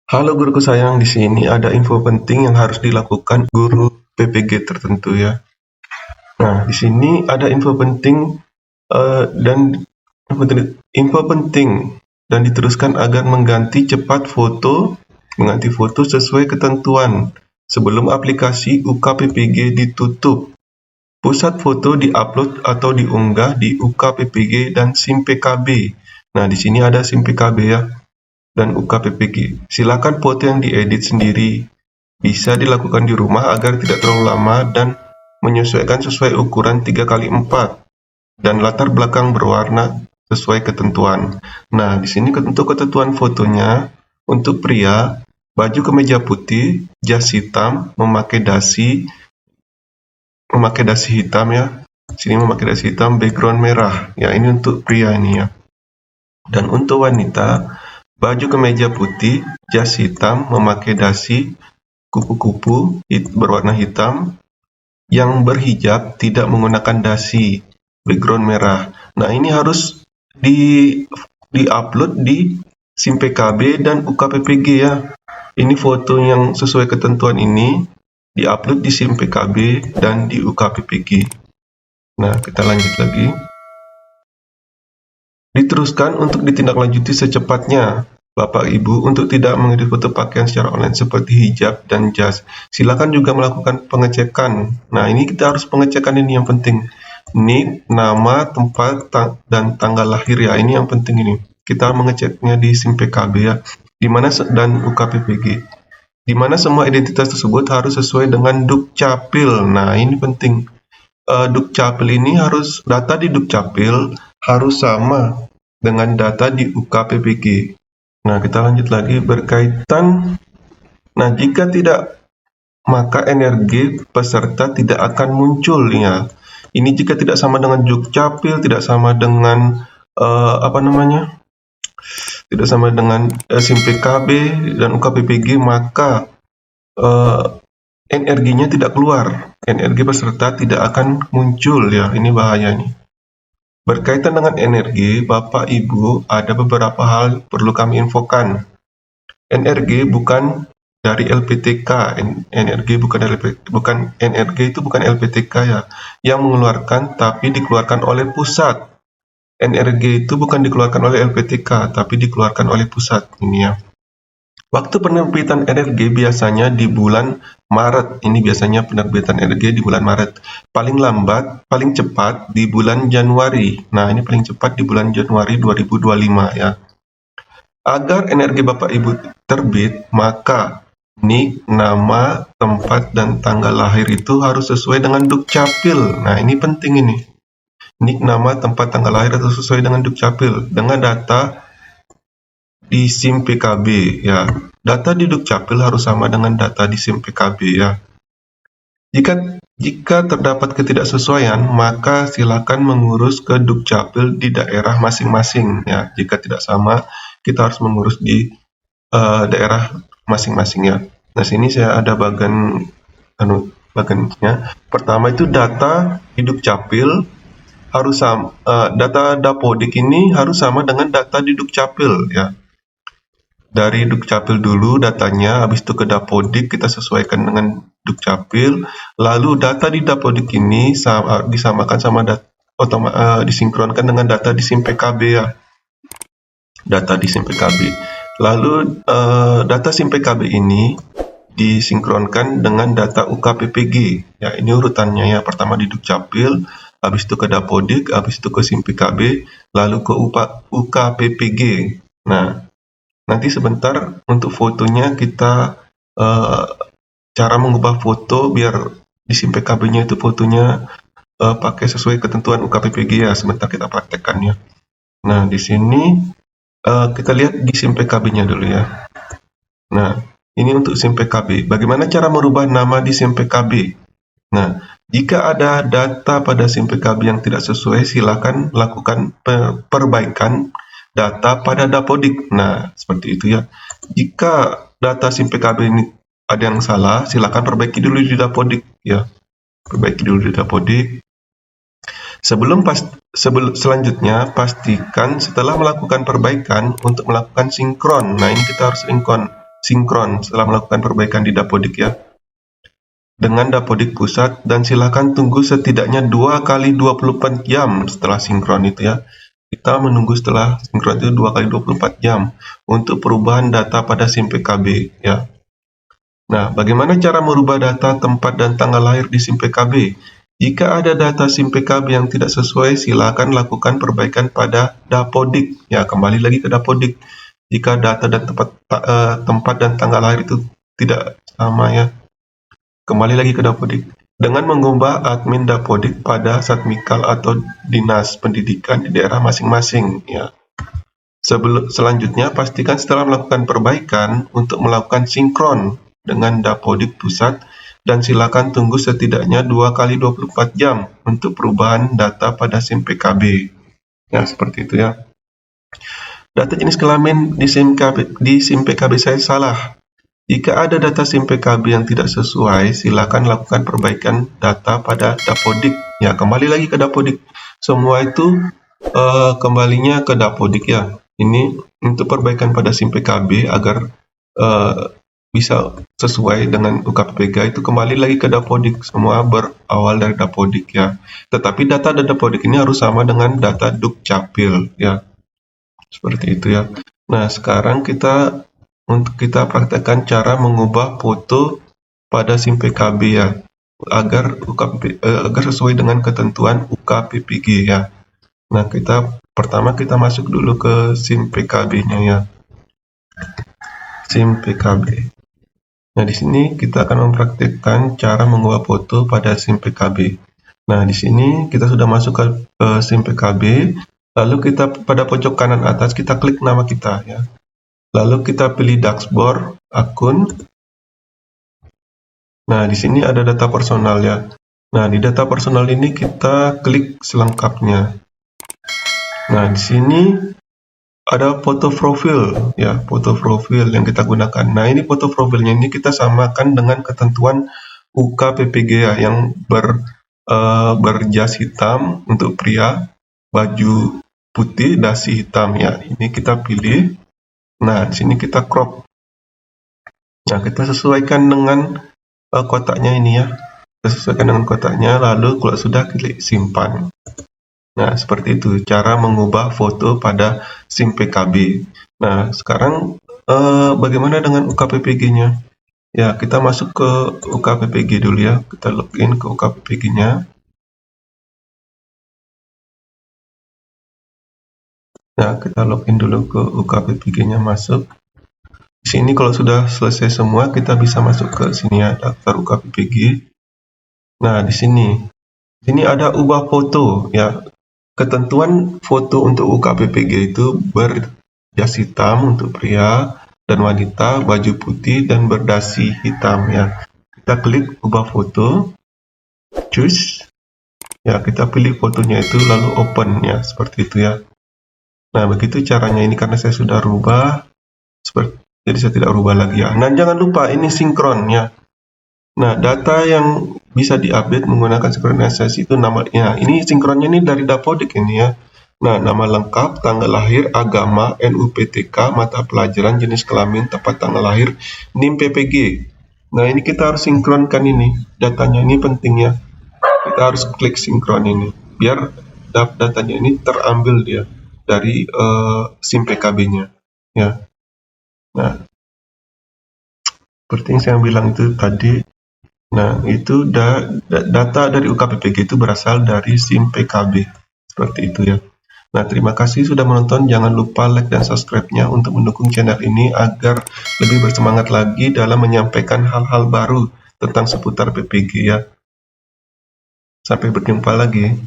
Halo guruku sayang, di sini ada info penting yang harus dilakukan guru PPG tertentu ya. Nah, di sini ada info penting dan info penting dan diteruskan agar mengganti foto sesuai ketentuan sebelum aplikasi UKPPG ditutup. Pusat foto diupload atau diunggah di UKPPG dan SIM PKB. Nah, di sini ada SIM PKB ya dan UKPPG. Silakan foto yang diedit sendiri. Bisa dilakukan di rumah agar tidak terlalu lama dan menyesuaikan sesuai ukuran 3x4 dan latar belakang berwarna sesuai ketentuan. Nah, di sini untuk ketentuan fotonya, untuk pria, baju kemeja putih, jas hitam, memakai dasi hitam ya. Sini memakai dasi hitam, background merah. Ya, ini untuk pria ini ya. Dan untuk wanita, baju kemeja putih, jas hitam, memakai dasi, kupu-kupu berwarna hitam, yang berhijab tidak menggunakan dasi, background merah. Nah, ini harus di-upload di SIM PKB dan UKPPG ya. Ini foto yang sesuai ketentuan ini di-upload di SIM PKB dan di UKPPG. Nah, kita lanjut lagi. Diteruskan untuk ditindaklanjuti secepatnya. Bapak Ibu, untuk tidak mengedit foto pakaian secara online seperti hijab dan jas, silakan juga melakukan pengecekan. Nah, ini kita harus pengecekan ini yang penting. Nik, nama, tempat, dan tanggal lahir ya. Ini yang penting ini. Kita mengeceknya di SIM PKB ya. Dan UKPPG. Di mana semua identitas tersebut harus sesuai dengan Dukcapil. Nah, ini penting. Dukcapil ini data di Dukcapil harus sama dengan data di UKPPG. Nah, kita lanjut lagi berkaitan. Nah, jika tidak, maka energi peserta tidak akan muncul ya. Ini jika tidak sama dengan Dukcapil, tidak sama dengan tidak sama dengan SIM PKB dan UKPPG, maka energinya tidak keluar. Energi peserta tidak akan muncul ya. Ini bahaya nih. Berkaitan dengan energi, Bapak Ibu, ada beberapa hal perlu kami infokan. NRG bukan dari LPTK. NRG itu bukan LPTK ya, yang mengeluarkan tapi dikeluarkan oleh pusat. NRG itu bukan dikeluarkan oleh LPTK tapi dikeluarkan oleh pusat ini ya. Waktu penerbitan NRG biasanya di bulan Maret. Ini biasanya penerbitan NRG di bulan Maret. Paling cepat di bulan Januari. Nah, ini paling cepat di bulan Januari 2025 ya. Agar NRG Bapak Ibu terbit, maka nik, nama, tempat, dan tanggal lahir itu harus sesuai dengan Dukcapil. Nah, ini penting ini. Nik, nama, tempat, tanggal lahir harus sesuai dengan Dukcapil. Dengan data di SIM PKB ya. Data di Dukcapil harus sama dengan data di SIM PKB ya. Jika terdapat ketidaksesuaian, maka silakan mengurus ke Dukcapil di daerah masing-masing ya. Jika tidak sama, kita harus mengurus di daerah masing-masing ya. Nah, sini saya ada bagannya. Pertama itu data di Dukcapil harus sama, data Dapodik ini harus sama dengan data di Dukcapil ya. Dari Dukcapil dulu datanya, habis itu ke Dapodik kita sesuaikan dengan Dukcapil, lalu data di Dapodik ini disamakan sama disinkronkan dengan data di SIM PKB ya. Data di SIM PKB. Lalu data SIM PKB ini disinkronkan dengan data UKPPG. Ya, ini urutannya ya. Pertama di Dukcapil, habis itu ke Dapodik, habis itu ke SIM PKB, lalu ke UKPPG. Nah, nanti sebentar untuk fotonya kita cara mengubah foto biar di SIM PKB-nya itu fotonya pakai sesuai ketentuan UKPPG ya. Sebentar kita praktekkan ya. Nah, di sini kita lihat di SIM PKB-nya dulu ya. Nah, ini untuk SIM PKB. Bagaimana cara merubah nama di SIM PKB? Nah, jika ada data pada SIM PKB yang tidak sesuai, silakan lakukan perbaikan data pada Dapodik. Nah, seperti itu ya. Jika data SIM PKB ini ada yang salah, silakan perbaiki dulu di Dapodik ya. Perbaiki dulu di Dapodik. Selanjutnya, pastikan setelah melakukan perbaikan untuk melakukan sinkron. Nah, ini kita harus sinkron setelah melakukan perbaikan di Dapodik ya, dengan Dapodik pusat, dan silakan tunggu setidaknya 2 kali 24 jam setelah sinkron itu ya. Kita menunggu setelah sinkron itu 2 kali 24 jam untuk perubahan data pada SIM PKB ya. Nah, bagaimana cara merubah data tempat dan tanggal lahir di SIM PKB? Jika ada data SIM PKB yang tidak sesuai, silakan lakukan perbaikan pada Dapodik. Ya, kembali lagi ke Dapodik. Jika data dan tempat dan tanggal lahir itu tidak sama ya, kembali lagi ke Dapodik. Dengan mengubah admin Dapodik pada Satmikal atau Dinas Pendidikan di daerah masing-masing ya. Selanjutnya, pastikan setelah melakukan perbaikan untuk melakukan sinkron dengan Dapodik pusat, dan silakan tunggu setidaknya 2 kali 24 jam untuk perubahan data pada SIM PKB. Ya, seperti itu ya. Data jenis kelamin di SIM PKB saya salah. Jika ada data SIM PKB yang tidak sesuai, silakan lakukan perbaikan data pada Dapodik. Ya, kembali lagi ke Dapodik. Semua itu kembalinya ke Dapodik ya. Ini untuk perbaikan pada SIM PKB agar bisa sesuai dengan UKPPG itu kembali lagi ke Dapodik. Semua berawal dari Dapodik ya. Tetapi data dari Dapodik ini harus sama dengan data Dukcapil ya. Seperti itu ya. Nah, sekarang kita praktekkan cara mengubah foto pada SIM PKB ya, agar sesuai dengan ketentuan UKPPG ya. Nah, pertama kita masuk dulu ke SIM PKB-nya ya. SIM PKB. Nah, di sini kita akan mempraktikkan cara mengubah foto pada SIM PKB. Nah, di sini kita sudah masuk ke SIM PKB, lalu kita pada pojok kanan atas kita klik nama kita ya. Lalu kita pilih dashboard akun. Nah, di sini ada data personal ya. Nah, di data personal ini kita klik selengkapnya. Nah, di sini ada foto profil ya, foto profil yang kita gunakan. Nah, ini foto profilnya ini kita samakan dengan ketentuan UKPPG ya, yang berjas hitam untuk pria, baju putih, dasi hitam ya. Ini kita pilih. Nah, di sini kita crop. Nah, kita sesuaikan dengan kotaknya ini ya. Kita sesuaikan dengan kotaknya, lalu kalau sudah klik simpan. Nah, seperti itu cara mengubah foto pada SIM PKB. Nah, sekarang bagaimana dengan UKPPG-nya? Ya, kita masuk ke UKPPG dulu ya. Kita login ke UKPPG-nya. Nah, kita login dulu ke UKPPG-nya, masuk. Di sini kalau sudah selesai semua, kita bisa masuk ke sini ya, daftar UKPPG. Nah, di sini ada ubah foto ya. Ketentuan foto untuk UKPPG itu berjas hitam untuk pria dan wanita, baju putih dan berdasi hitam ya. Kita klik ubah foto, choose. Ya, kita pilih fotonya itu lalu open ya, seperti itu ya. Nah, begitu caranya ini karena saya sudah rubah, jadi saya tidak rubah lagi ya. Nah, jangan lupa ini sinkron ya. Nah, data yang bisa diupdate menggunakan sinkronisasi itu namanya. Ini sinkronnya ini dari Dapodik ini ya. Nah, nama lengkap, tanggal lahir, agama, NUPTK, mata pelajaran, jenis kelamin, tempat tanggal lahir, NIM PPG. Nah, ini kita harus sinkronkan ini. Datanya ini penting ya. Kita harus klik sinkron ini. Biar datanya ini terambil dia dari SIM PKB-nya. Ya. Nah, seperti yang saya bilang itu tadi. Nah, itu data dari UKPPG itu berasal dari SIM PKB. Seperti itu ya. Nah, terima kasih sudah menonton. Jangan lupa like dan subscribe-nya untuk mendukung channel ini agar lebih bersemangat lagi dalam menyampaikan hal-hal baru tentang seputar PPG ya. Sampai berjumpa lagi.